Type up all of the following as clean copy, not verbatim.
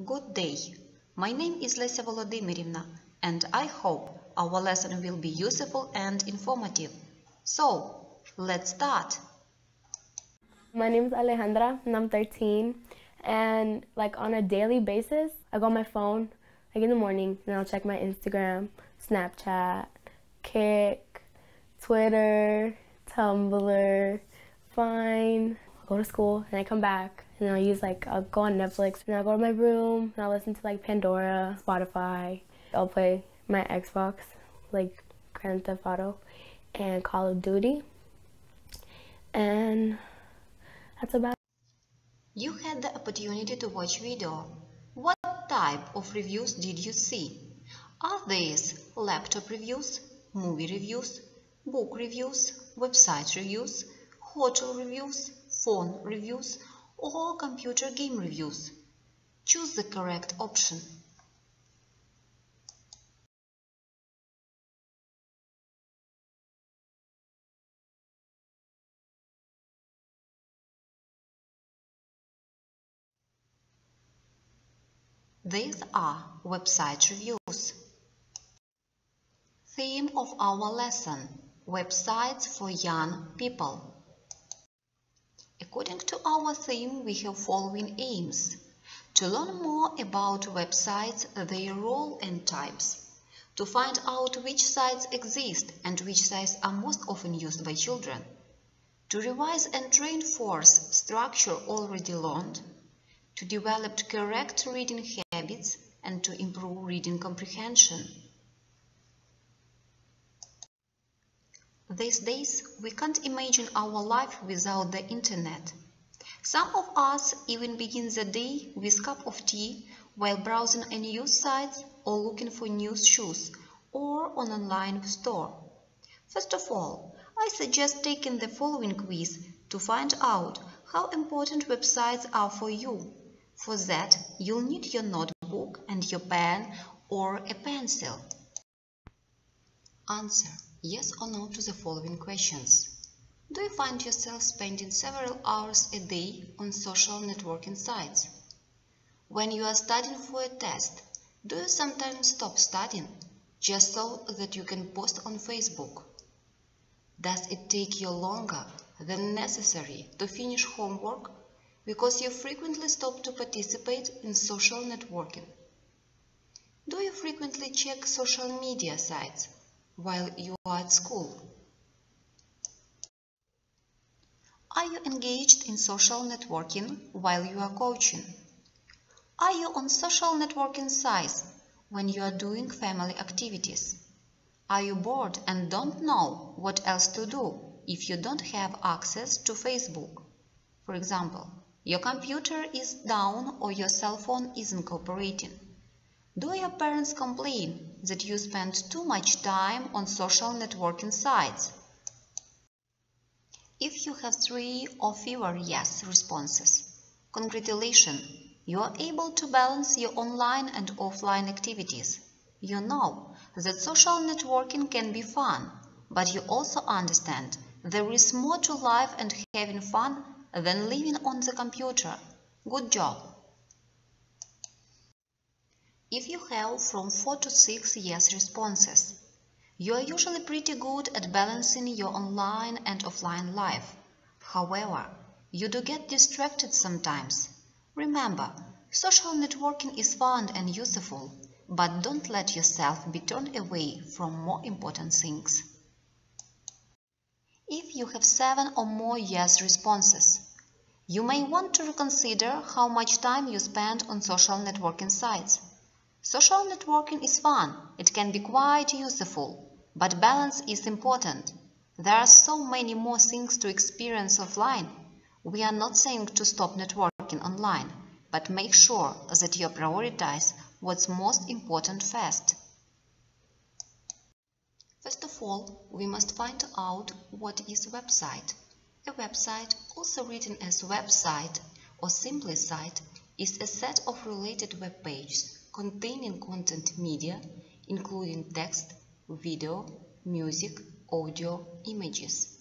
Good day. My name is Lesia Volodymyrivna, and I hope our lesson will be useful and informative. So, let's start. My name is Alejandra, and I'm 13. And on a daily basis, I go on my phone, in the morning, and I'll check my Instagram, Snapchat, Kik, Twitter, Tumblr, Vine. I go to school, and I come back, and I'll go on Netflix, and I'll go to my room, and I'll listen to Pandora, Spotify. I'll play my Xbox, Grand Theft Auto, and Call of Duty. And that's about it. You had the opportunity to watch video. What type of reviews did you see? Are these laptop reviews, movie reviews, book reviews, website reviews, hotel reviews, phone reviews, or computer game reviews? Choose the correct option. These are website reviews. Theme of our lesson: websites for young people. According to our theme, we have following aims: to learn more about websites, their role and types, to find out which sites exist and which sites are most often used by children, to revise and reinforce structure already learned, to develop correct reading habits, and to improve reading comprehension. These days, we can't imagine our life without the internet. Some of us even begin the day with a cup of tea while browsing a news site or looking for news shoes or on an online store. First of all, I suggest taking the following quiz to find out how important websites are for you. For that, you'll need your notebook and your pen or a pencil. Answer yes or no to the following questions. Do you find yourself spending several hours a day on social networking sites? When you are studying for a test, do you sometimes stop studying just so that you can post on Facebook? Does it take you longer than necessary to finish homework because you frequently stop to participate in social networking? Do you frequently check social media sites while you are at school? Are you engaged in social networking while you are coaching? Are you on social networking sites when you are doing family activities? Are you bored and don't know what else to do if you don't have access to Facebook? For example, your computer is down or your cell phone isn't cooperating. Do your parents complain that you spend too much time on social networking sites? If you have 3 or fewer yes responses, congratulations, you are able to balance your online and offline activities. You know that social networking can be fun, but you also understand there is more to life and having fun than living on the computer. Good job! If you have from 4 to 6 yes responses, you are usually pretty good at balancing your online and offline life. However, you do get distracted sometimes. Remember, social networking is fun and useful, but don't let yourself be turned away from more important things. If you have 7 or more yes responses, you may want to reconsider how much time you spend on social networking sites. Social networking is fun, it can be quite useful, but balance is important. There are so many more things to experience offline. We are not saying to stop networking online, but make sure that you prioritize what's most important first. First of all, we must find out what is a website. A website, also written as website or simply site, is a set of related web pages containing content media, including text, video, music, audio, images.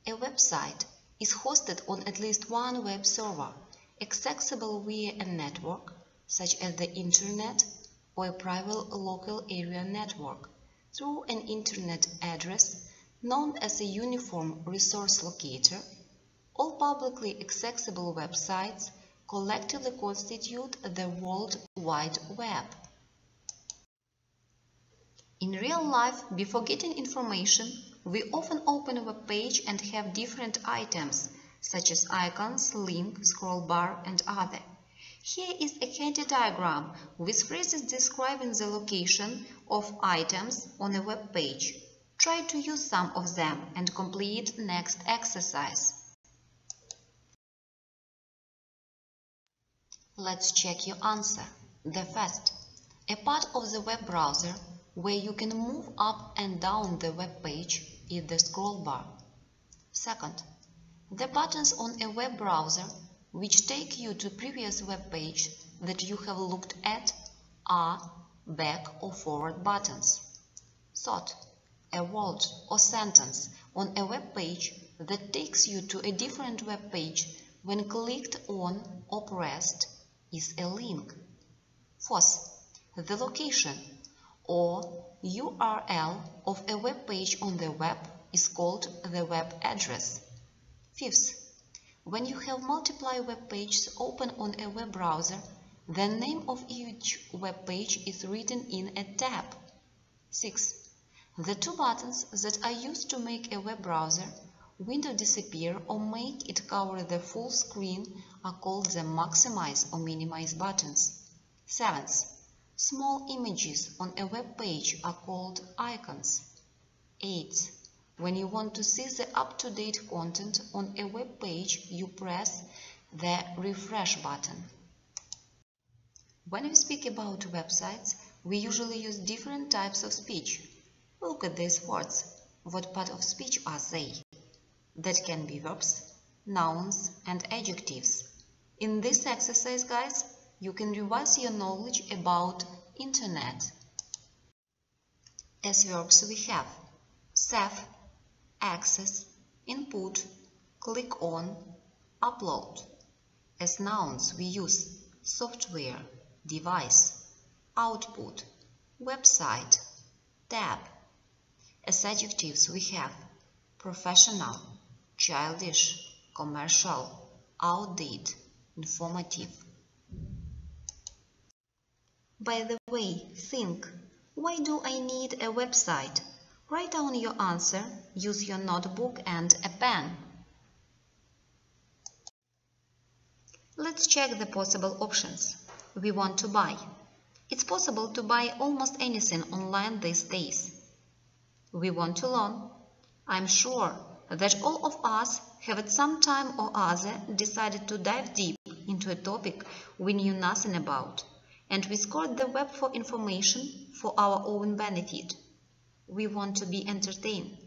A website is hosted on at least one web server, accessible via a network, such as the Internet or a private local area network, through an Internet address known as a Uniform Resource Locator. All publicly accessible websites collectively constitute the World Wide Web. In real life, before getting information, we often open a web page and have different items, such as icons, link, scroll bar, and other. Here is a handy diagram with phrases describing the location of items on a web page. Try to use some of them and complete next exercise. Let's check your answer. The first, a part of the web browser where you can move up and down the web page is the scroll bar. Second, the buttons on a web browser which take you to previous web page that you have looked at are back or forward buttons. Third, a word or sentence on a web page that takes you to a different web page when clicked on or pressed is a link. Fourth, the location or URL of a web page on the web is called the web address. Fifth, when you have multiple web pages open on a web browser, the name of each web page is written in a tab. Sixth, the two buttons that are used to make a web browser window disappear or make it cover the full screen are called the maximize or minimize buttons. Seventh, small images on a web page are called icons. Eighth, when you want to see the up-to-date content on a web page, you press the refresh button. When we speak about websites, we usually use different types of speech. Look at these words. What part of speech are they? That can be verbs, nouns, and adjectives. In this exercise, guys, you can revise your knowledge about Internet. As verbs we have save, access, input, click on, upload. As nouns we use software, device, output, website, tab. As adjectives we have professional, childish, commercial, outdated, informative. By the way, think, why do I need a website? Write down your answer, use your notebook and a pen. Let's check the possible options. We want to buy. It's possible to buy almost anything online these days. We want to learn. I'm sure that all of us have at some time or other decided to dive deep into a topic we knew nothing about, and we scoured the web for information for our own benefit. We want to be entertained.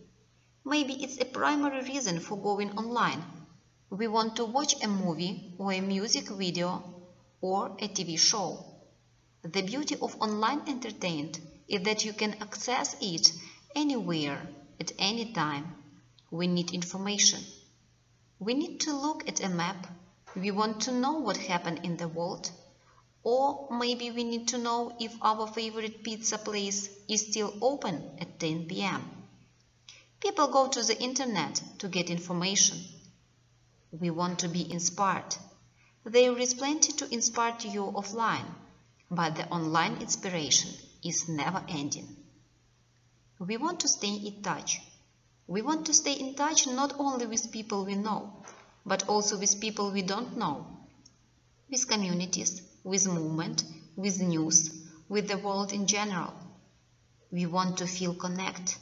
Maybe it's a primary reason for going online. We want to watch a movie or a music video or a TV show. The beauty of online entertainment is that you can access it anywhere, at any time. We need information. We need to look at a map. We want to know what happened in the world. Or maybe we need to know if our favorite pizza place is still open at 10 p.m. People go to the internet to get information. We want to be inspired. There is plenty to inspire you offline, but the online inspiration is never ending. We want to stay in touch. We want to stay in touch not only with people we know, but also with people we don't know, with communities, with movement, with news, with the world in general. We want to feel connected.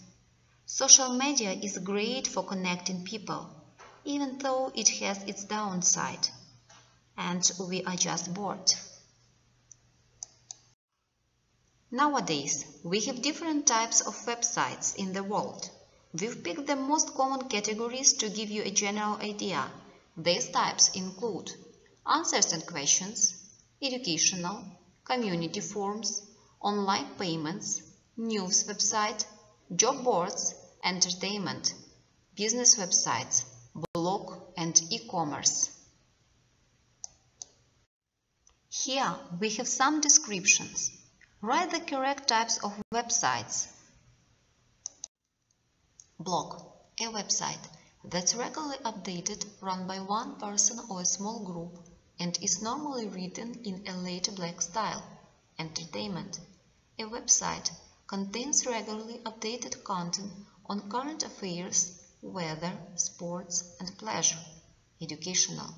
Social media is great for connecting people, even though it has its downside, and we are just bored. Nowadays, we have different types of websites in the world. We've picked the most common categories to give you a general idea. These types include answers and questions, educational, community forums, online payments, news website, job boards, entertainment, business websites, blog and e-commerce. Here we have some descriptions. Write the correct types of websites. Blog, a website that's regularly updated, run by one person or a small group, and is normally written in a later black style. Entertainment, a website contains regularly updated content on current affairs, weather, sports, and pleasure. Educational,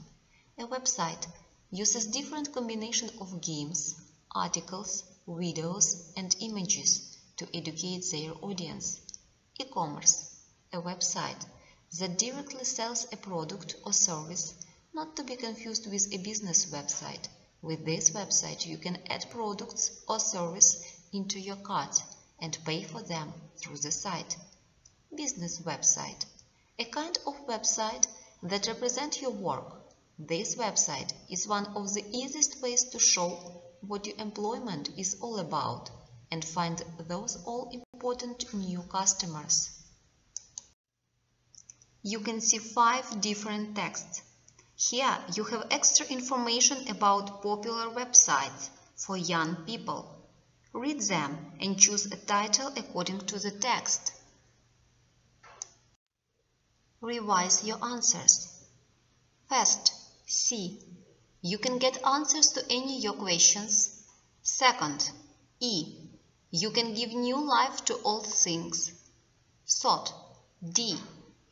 a website uses different combinations of games, articles, videos, and images to educate their audience. E-commerce, a website that directly sells a product or service, not to be confused with a business website. With this website, you can add products or service into your cart and pay for them through the site. Business website, a kind of website that represents your work. This website is one of the easiest ways to show what your employment is all about and find those all-important new customers. You can see 5 different texts. Here you have extra information about popular websites for young people. Read them and choose a title according to the text. Revise your answers. First, C. You can get answers to any of your questions. Second, E. You can give new life to all things. Third, D.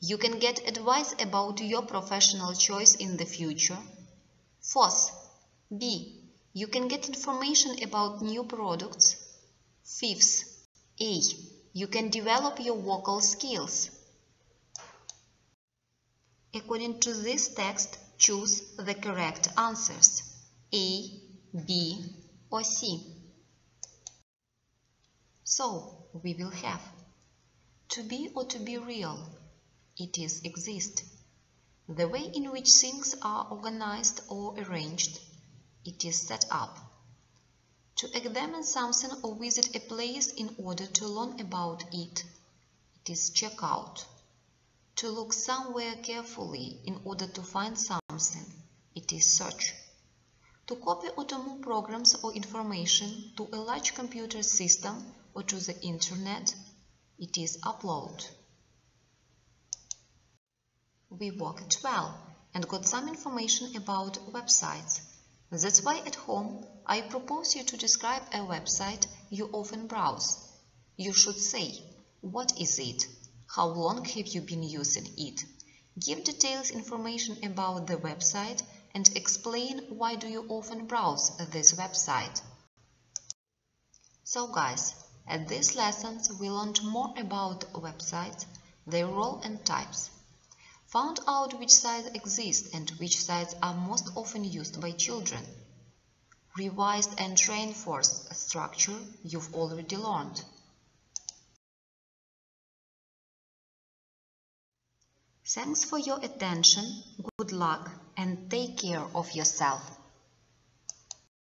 You can get advice about your professional choice in the future. Fourth, B. You can get information about new products. Fifth, A. You can develop your vocal skills. According to this text, choose the correct answers, A, B, or C. So, we will have to be or to be real. It is exist. The way in which things are organized or arranged. It is set up. To examine something or visit a place in order to learn about it. It is check out. To look somewhere carefully in order to find something. It is search. To copy or to move programs or information to a large computer system or to the internet. It is upload. We worked well and got some information about websites. That's why at home I propose you to describe a website you often browse. You should say, what is it? How long have you been using it? Give detailed information about the website and explain why do you often browse this website. So guys, at these lessons we learned more about websites, their role and types. Found out which sites exist and which sites are most often used by children. Revised and reinforced a structure you've already learned. Thanks for your attention, good luck, and take care of yourself.